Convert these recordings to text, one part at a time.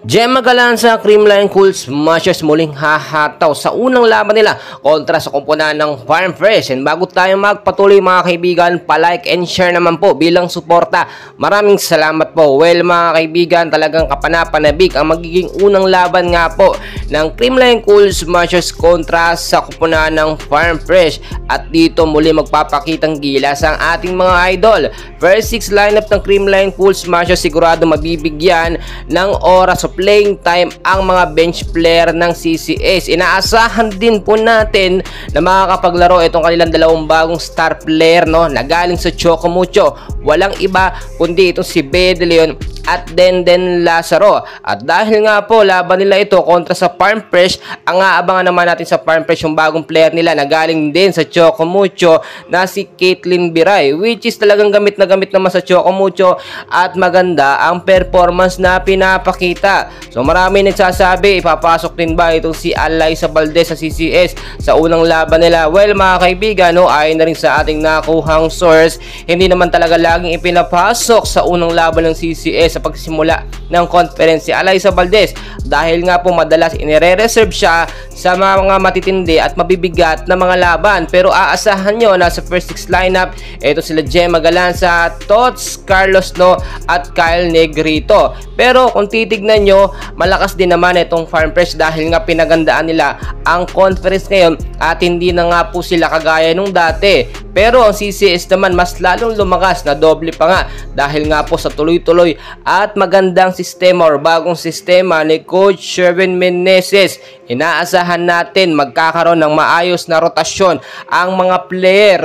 Gemma Galanza, Creamline Cool Smashers muling hahataw sa unang laban nila kontra sa kumpunan ng Farm Fresh. And bago tayo magpatuloy mga kaibigan, palike and share naman po bilang suporta. Maraming salamat po. Well mga kaibigan, talagang kapanapanabik ang magiging unang laban nga po ng Creamline Cool Smashers kontra sa kumpunan ng Farm Fresh. At dito muli magpapakitang gilas ang ating mga idol. First 6 lineup ng Creamline Cool Smashers sigurado mabibigyan ng oras of playing time ang mga bench player ng CCS. Inaasahan din po natin na makakapaglaro itong kanilang dalawang bagong star player na galing sa Chocomucho. Walang iba kundi itong si Bedeleon at Denden Lazaro. At dahil nga po laban nila ito kontra sa Farm Fresh, ang aabangan naman natin sa Farm Fresh yung bagong player nila na galing din sa Chocomucho na si Caitlyn Biray, which is talagang gamit na gamit naman sa Chocomucho at maganda ang performance na pinapakita. So marami nagsasabi ipapasok din ba itong si Alyssa Valdez sa CCS sa unang laban nila. Well mga kaibigan, ayon na rin sa ating nakuhang source, hindi naman talaga laging ipinapasok sa unang laban ng CCS sa pagsimula ng conference si Alyssa Valdez, dahil nga po madalas inire-reserve siya sa mga matitindi at mabibigat na mga laban. Pero aasahan nyo na sa first 6 lineup ito sila Gemma Galanza, Tots, Carlos at Kyle Negrito. Pero kung titignan nyo, malakas din naman itong Farm Fresh dahil nga pinagandaan nila ang conference ngayon at hindi na nga po sila kagaya nung dati. Pero ang CCS naman mas lalong lumakas na doble pa nga dahil nga po sa tuloy-tuloy at magandang sistema or bagong sistema ni Coach Sherwin Meneses. Inaasahan natin magkakaroon ng maayos na rotasyon ang mga player,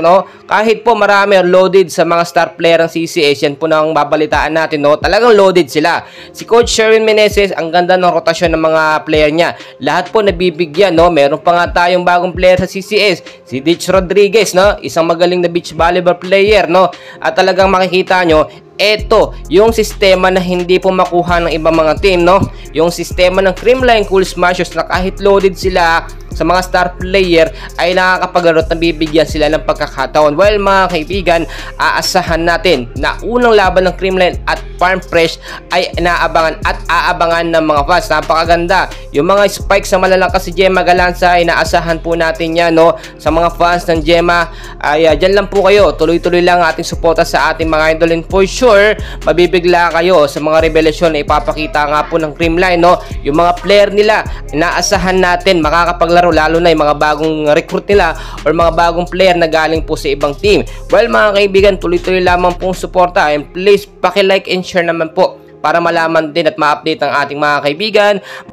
kahit po marami loaded sa mga star player ng CCS, yan po nang babalitaan natin, talagang loaded sila. Si Coach Sherwin Meneses, ang ganda ng rotasyon ng mga player niya. Lahat po nabibigyan, meron pa nga tayong bagong player sa CCS, si Ditch Rodriguez, isang magaling na beach volleyball player, at talagang makikita nyo, ito yung sistema na hindi po makuha ng ibang mga team, yung sistema ng Creamline Cool Smashers na kahit loaded sila sa mga star player ay nakakapaglaro at nabibigyan sila ng pagkakataon. Well mga kaibigan, aasahan natin na unang laban ng Creamline at Farm Fresh ay aabangan ng mga fans. Napakaganda. Yung mga spikes na malalakas si Gemma Galanza, inaasahan po natin yan, sa mga fans ng Gemma. Ay dyan lang po kayo, tuloy-tuloy lang ating suporta sa ating mga idol, and for sure mabibigla kayo sa mga revelasyon na ipapakita nga po ng Creamline. Yung mga player nila, inaasahan natin makakapaglaro, lalo na yung mga bagong recruit nila or mga bagong player na galing po sa ibang team. Well mga kaibigan, tuloy-tuloy lamang pong suporta, and please paki-like and share naman po para malaman din at ma-update ang ating mga kaibigan.